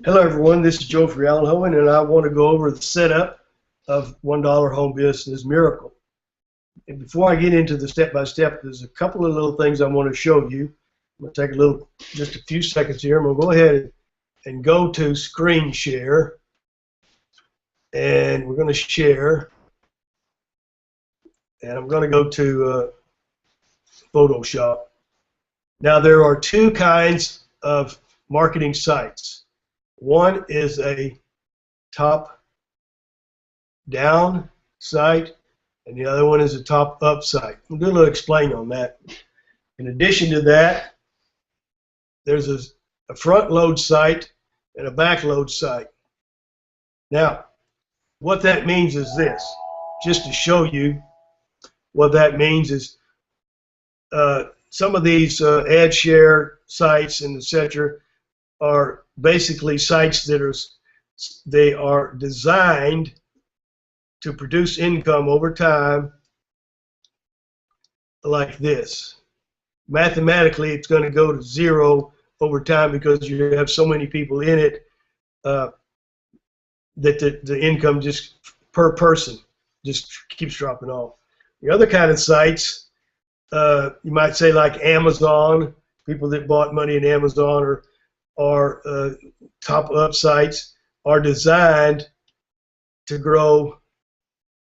Hello everyone, this is Joe for Allen Hoeing, and I want to go over the setup of $1 Home Business Miracle. And before I get into the step-by-step, there's a couple of little things I want to show you. I'm going to take just a few seconds here. I'm going to go ahead and go to Screen Share, and we're going to share, and I'm going to go to Photoshop. Now there are two kinds of marketing sites. One is a top-down site, and the other one is a top-up site. We'll do a little explaining on that. In addition to that, there's a front-load site and a back-load site. Now, what that means is this. Just to show you what that means is some of these ad share sites and etc. are basically sites that are designed to produce income over time like this. Mathematically, it's going to go to zero over time because you have so many people in it that the income just per person just keeps dropping off. The other kind of sites, you might say like Amazon, people that bought money in Amazon or top-up sites are designed to grow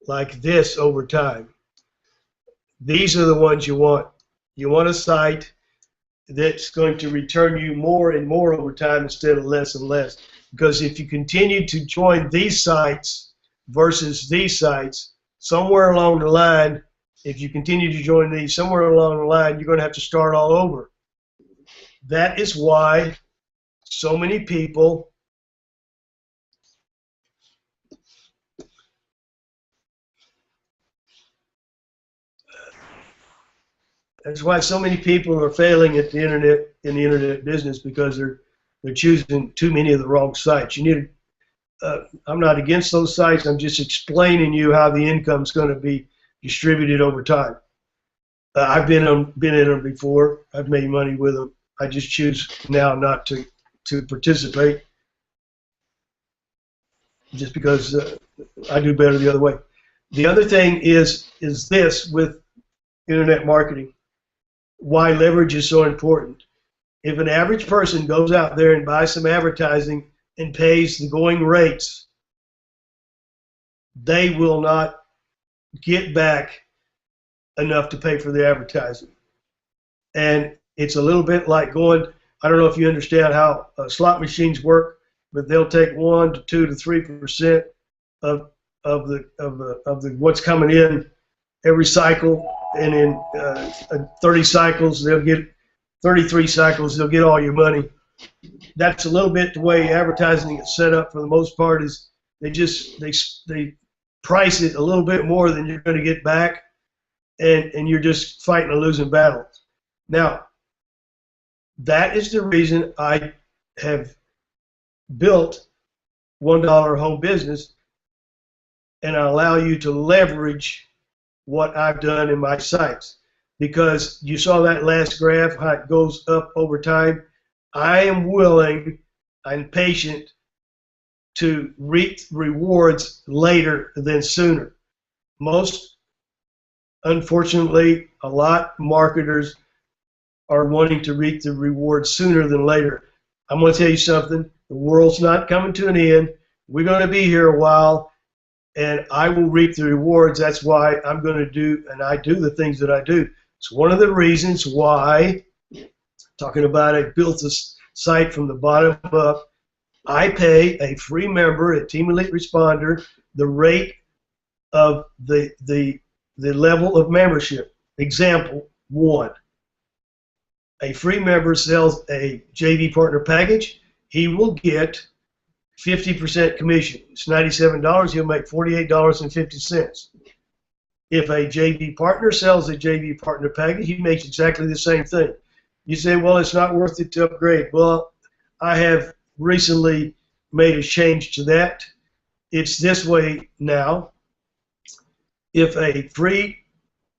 like this over time. These are the ones you want. You want a site that's going to return you more and more over time instead of less and less. Because if you continue to join these sites versus these sites, somewhere along the line, if you continue to join these, somewhere along the line, you're going to have to start all over. That is why so many people are failing at the internet in the internet business because they're choosing too many of the wrong sites. You need I'm not against those sites. I'm just explaining you how the income is going to be distributed over time. I've been in them before. I've made money with them. I just choose now not to participate just because I do better the other way. The other thing is this with internet marketing, why leverage is so important. If an average person goes out there and buys some advertising and pays the going rates, they will not get back enough to pay for the advertising. And it's a little bit like going, I don't know if you understand how slot machines work, but they'll take 1 to 2 to 3% of the what's coming in every cycle, and in 30 cycles they'll get 33 cycles, they'll get all your money. That's a little bit the way advertising is set up for the most part. Is they price it a little bit more than you're going to get back, and you're just fighting a losing battle. Now, that is the reason I have built $1 Home Business, and I allow you to leverage what I've done in my sites. Because you saw that last graph, how it goes up over time. I am willing and patient to reap rewards later than sooner. Unfortunately, a lot of marketers are wanting to reap the rewards sooner than later. I'm going to tell you something. The world's not coming to an end. We're going to be here a while, and I will reap the rewards. That's why I'm going to do, and I do the things that I do. It's one of the reasons why, talking about I built this site from the bottom up, I pay a free member at Team Elite Responder the rate of the level of membership. Example 1. A free member sells a JV partner package, he will get 50% commission. It's $97, he'll make $48.50. If a JV partner sells a JV partner package, he makes exactly the same thing. You say, well, it's not worth it to upgrade. Well, I have recently made a change to that. It's this way now. If a free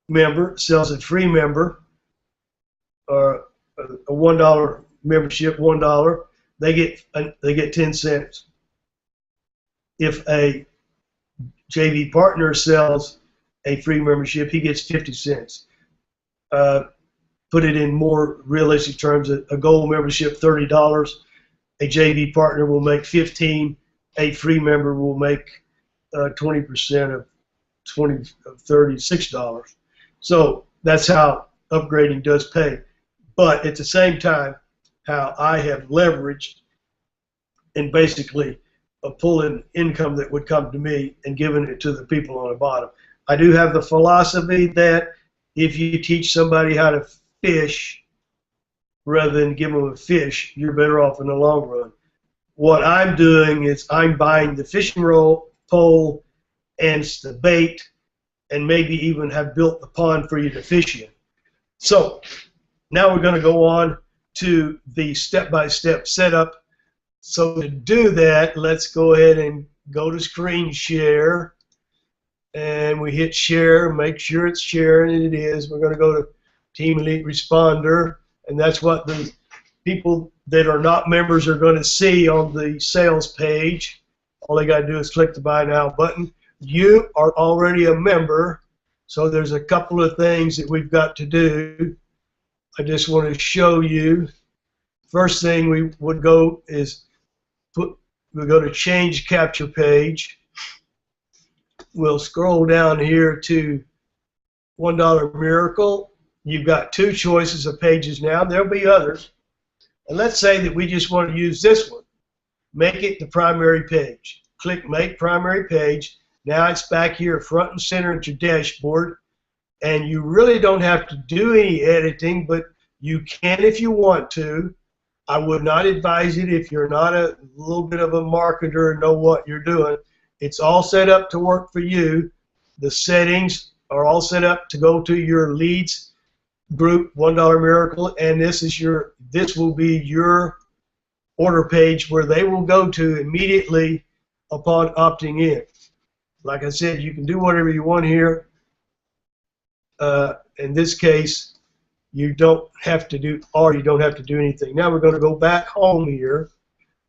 member sells a free member, or a $1 membership, $1, they get 10 cents. If a JV partner sells a free membership, he gets 50 cents. Put it in more realistic terms, a gold membership, $30. A JV partner will make 15. A free member will make 20% of $36. So that's how upgrading does pay. But at the same time, how I have leveraged and basically pulling income that would come to me and giving it to the people on the bottom. I do have the philosophy that if you teach somebody how to fish rather than give them a fish, you're better off in the long run. What I'm doing is I'm buying the fishing pole and the bait, and maybe even have built the pond for you to fish in. So now we're going to go on to the step-by-step setup. So to do that, let's go ahead and go to screen share, and we hit share, make sure it's sharing, and it is. We're going to go to Team Elite Responder, and that's what the people that are not members are going to see on the sales page. All they got to do is click the Buy Now button. You are already a member, so there's a couple of things that we've got to do. I just want to show you. First thing we would go is we'll go to Change Capture Page. We'll scroll down here to $1 Miracle. You've got two choices of pages now. There'll be others. And let's say that we just want to use this one. Make it the primary page. Click Make Primary Page. Now it's back here front and center at your dashboard, and you really don't have to do any editing, but you can if you want to. I would not advise it if you're not a little bit of a marketer and know what you're doing. It's all set up to work for you. The settings are all set up to go to your leads group, $1 Miracle, and this will be your order page where they will go to immediately upon opting in. Like I said, you can do whatever you want here. In this case, you don't have to do anything. Now we're going to go back home here,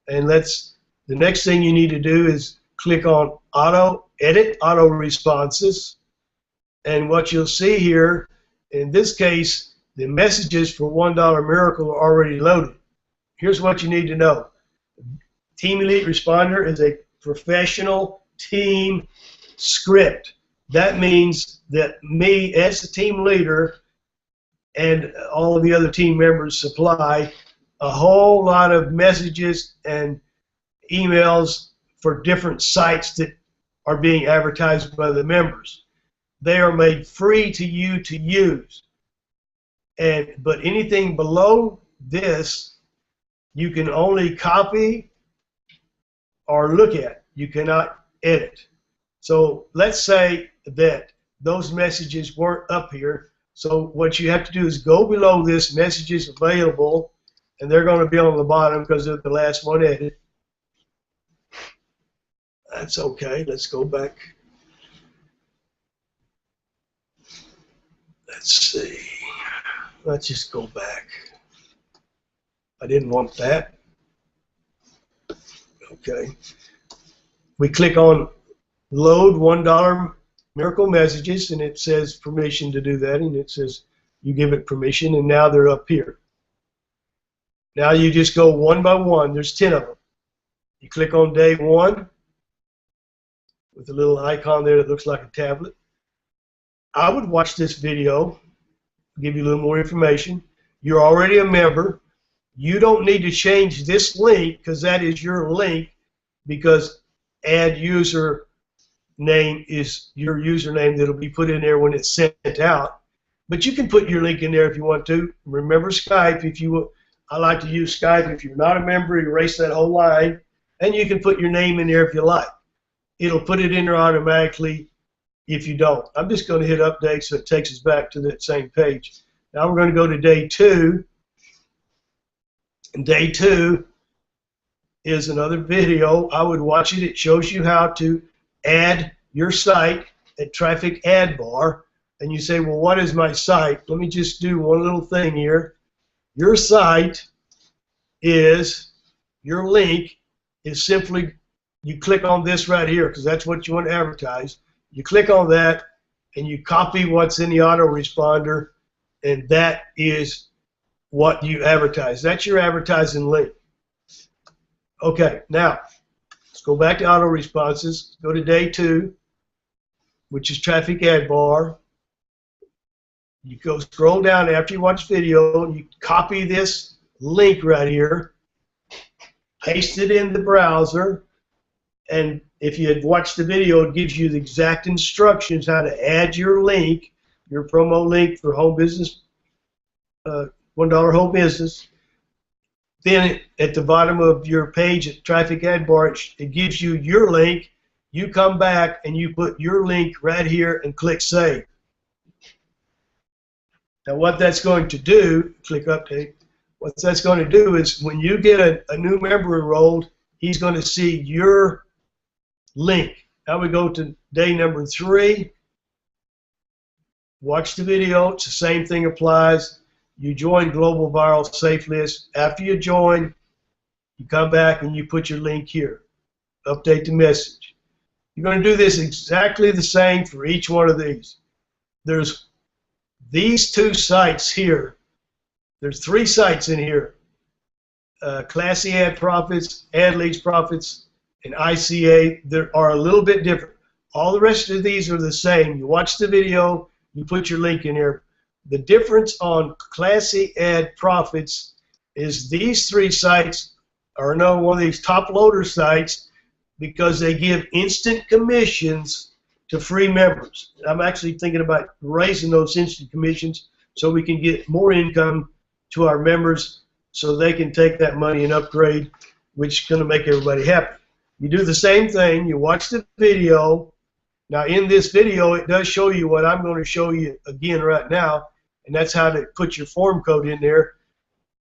and the next thing you need to do is click on Edit Auto Responses, and what you'll see here, in this case, the messages for $1 Miracle are already loaded. Here's what you need to know. Team Elite Responder is a professional team script. That means that me as the team leader and all of the other team members supply a whole lot of messages and emails for different sites that are being advertised by the members. They are made free to you to use. But anything below this, you can only copy or look at. You cannot edit. So let's say that those messages weren't up here. So what you have to do is go below this, messages available, and they're going to be on the bottom because they're the last one edited. That's okay. Let's go back. Let's see. Let's just go back. I didn't want that. Okay. We click on Load $1 Miracle Messages, and it says permission to do that, and it says you give it permission, and now they're up here. Now you just go one by one. There's 10 of them. You click on day 1 with a little icon there that looks like a tablet. I would watch this video, give you a little more information. You're already a member. You don't need to change this link because that is your link, because add user name is your username that'll be put in there when it's sent out. But you can put your link in there if you want to. Remember Skype. I like to use Skype. If you're not a member, erase that whole line, and you can put your name in there if you like. It'll put it in there automatically if you don't. I'm just going to hit update so it takes us back to that same page. Now we're going to go to day 2. And day 2 is another video. I would watch it. It shows you how to add your site at Traffic Ad Bar. And you say, well, what is my site? Let me just do one little thing here. Your site is your link is simply, you click on this right here because that's what you want to advertise. You click on that and you copy what's in the autoresponder, and that is what you advertise. That's your advertising link. Okay, now let's go back to auto responses. Go to day 2, which is traffic ad bar. You go scroll down after you watch video, and you copy this link right here, paste it in the browser, and if you had watched the video, it gives you the exact instructions how to add your link, your promo link for home business, $1 home business. Then at the bottom of your page at traffic ad bar, it gives you your link. You come back and you put your link right here and click save. Now what that's going to do, click update, what that's going to do is when you get a new member enrolled, he's going to see your link. Now we go to day number 3. Watch the video. It's the same thing applies. You join Global Viral Safe List. After you join, you come back and you put your link here. Update the message. You're going to do this exactly the same for each one of these. There's these 2 sites here. There's 3 sites in here. Classy Ad Profits, Ad Leads Profits, and ICA. They are a little bit different. All the rest of these are the same. You watch the video, you put your link in here. The difference on Classy Ad Profits is these 3 sites are no one of these top loader sites because they give instant commissions to free members. I'm actually thinking about raising those instant commissions so we can get more income to our members so they can take that money and upgrade, which is going to make everybody happy. You do the same thing. You watch the video. Now in this video, it does show you what I'm going to show you again right now, and that's how to put your form code in there.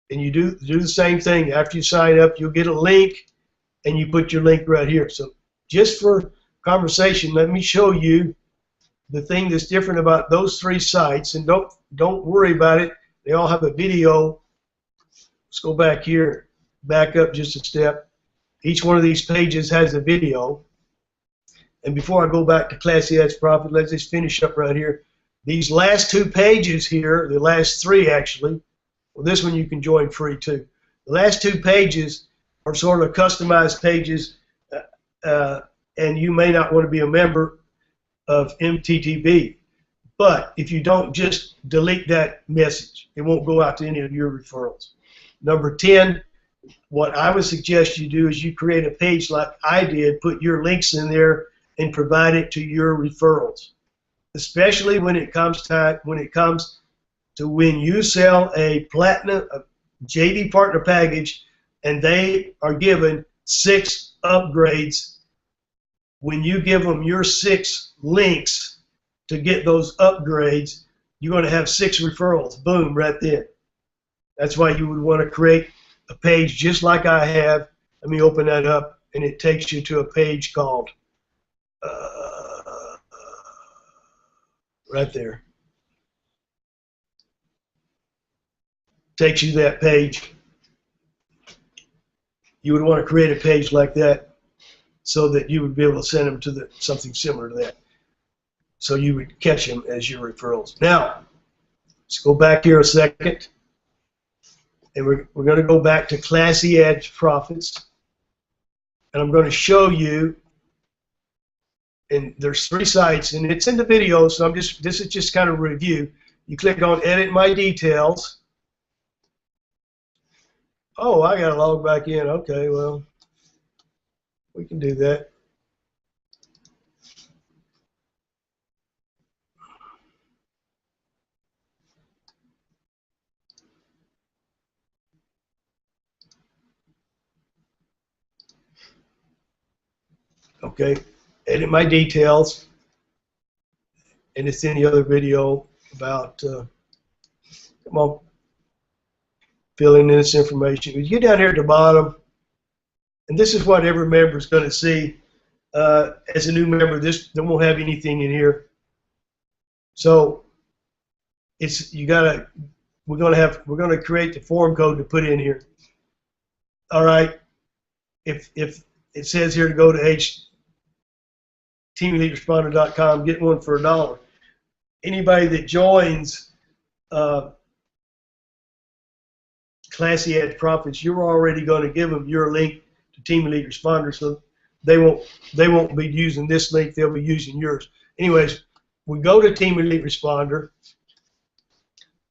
And you do the same thing. After you sign up, you'll get a link, and you put your link right here. So just for conversation, let me show you the thing that's different about those 3 sites, and don't worry about it. They all have a video. Let's go back here, back up just a step. Each one of these pages has a video. And before I go back to Classy Ads Profit, let's just finish up right here. These last 2 pages here, the last 3 actually, well, this one you can join free too. The last 2 pages are sort of customized pages, and you may not want to be a member of MTTB. But if you don't, just delete that message. It won't go out to any of your referrals. Number 10, what I would suggest you do is you create a page like I did, put your links in there, and provide it to your referrals. Especially when it comes to when you sell a platinum JV partner package, and they are given 6 upgrades. When you give them your 6 links to get those upgrades, you're going to have 6 referrals. Boom, right there. That's why you would want to create a page just like I have. Let me open that up, and it takes you to a page called right there. Takes you to that page. You would want to create a page like that so that you would be able to send them to something similar to that. So you would catch them as your referrals. Now, let's go back here a second. And we're going to go back to Classy Ads Profits. And I'm going to show you, and there's 3 sites, and it's in the video, so this is just kind of a review. You click on Edit My Details. Oh, I got to log back in. Okay, well, we can do that. Okay, edit my details, and it's in the other video about, come on, filling in this information. You get down here at the bottom, and this is what every member is going to see. As a new member, they won't have anything in here. So we're going to create the form code to put in here. All right. if it says here to go to teameliteresponder.com, get one for $1. Anybody that joins Classy Ads Profits, you're already going to give them your link to Team Elite Responder, so they won't be using this link. They'll be using yours. Anyways, we go to Team Elite Responder.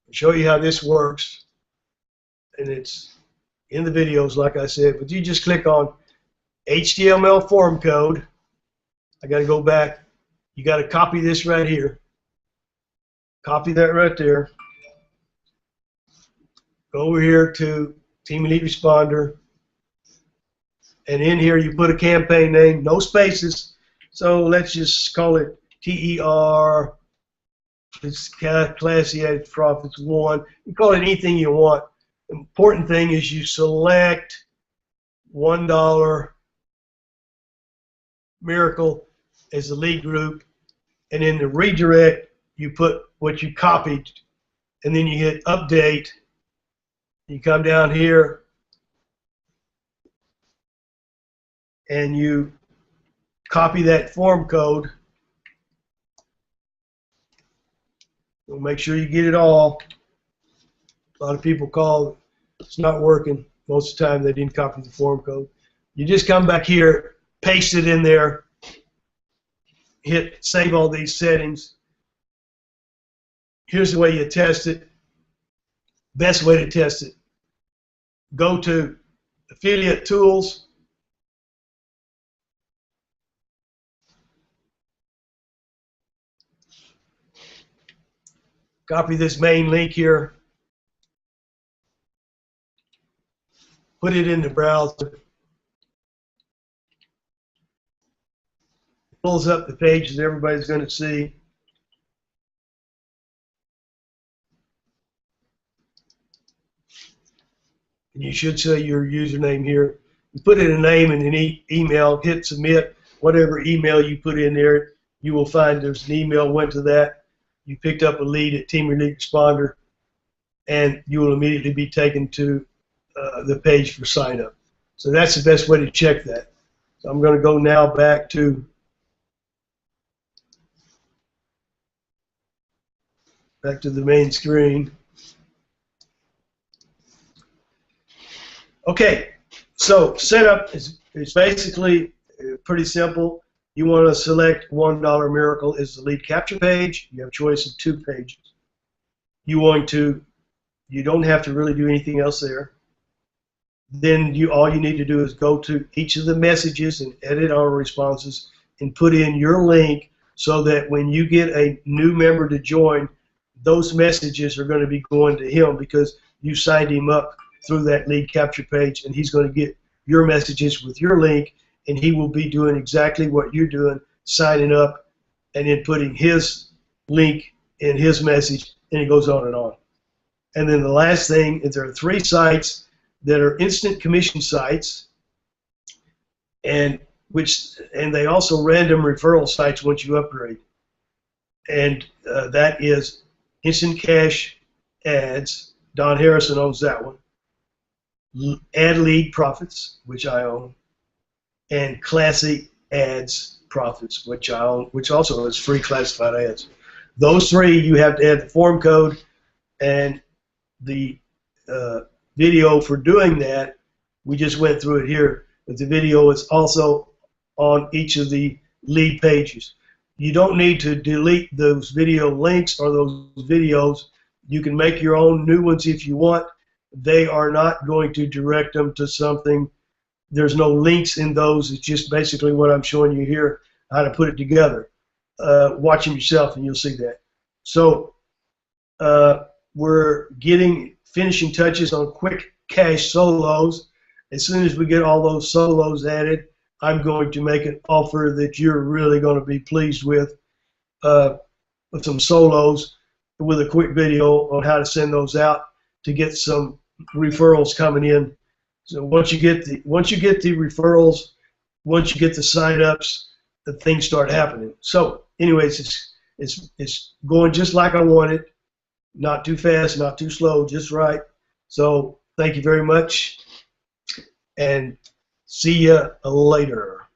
I'll show you how this works, and it's in the videos, like I said. But you just click on HTML form code. I got to go back. You got to copy this right here. Copy that right there. Go over here to Team Elite Responder, and in here you put a campaign name, no spaces. So let's just call it TER. It's Classy Ads Profits 1. You call it anything you want. The important thing is you select $1 Miracle as the lead group, and in the redirect you put what you copied, and then you hit update. You come down here and you copy that form code. We'll make sure you get it all. A lot of people call, it's not working. Most of the time they didn't copy the form code. You just come back here, paste it in there, hit save all these settings. Here's the way you test it. Best way to test it. Go to Affiliate Tools. Copy this main link here. Put it in the browser. It pulls up the page that everybody's going to see. And you should say your username here. You put in a name and an email, hit submit. Whatever email you put in there, you will find there's an email went to that. You picked up a lead at Team Elite Responder, and you will immediately be taken to the page for sign up. So that's the best way to check that. So I'm going to go now back to the main screen. Okay, so setup is basically pretty simple. You want to select $1 Miracle as the lead capture page. You have a choice of 2 pages. You don't have to really do anything else there. Then all you need to do is go to each of the messages and edit our responses and put in your link so that when you get a new member to join, those messages are going to be going to him because you signed him up through that lead capture page, and he's going to get your messages with your link, and he will be doing exactly what you're doing, signing up and then putting his link in his message, and it goes on and on. And then the last thing is there are 3 sites that are instant commission sites, and they also random referral sites once you upgrade. And that is Instant Cash Ads. Don Harrison owns that one. Ad Lead Profits, which I own, and Classy Ads Profits, which I own, which also is free classified ads. Those 3, you have to add the form code and the video for doing that. We just went through it here, but the video is also on each of the lead pages. You don't need to delete those video links or those videos. You can make your own new ones if you want. They are not going to direct them to something. There's no links in those. It's just basically what I'm showing you here, how to put it together. Watch them yourself and you'll see that. So we're getting finishing touches on quick cash solos. As soon as we get all those solos added, I'm going to make an offer that you're really going to be pleased with some solos with a quick video on how to send those out to get some referrals coming in. So once you get the referrals, once you get the sign-ups, the things start happening. So anyways, it's going just like I wanted. Not too fast, not too slow, just right. So thank you very much, and See ya later.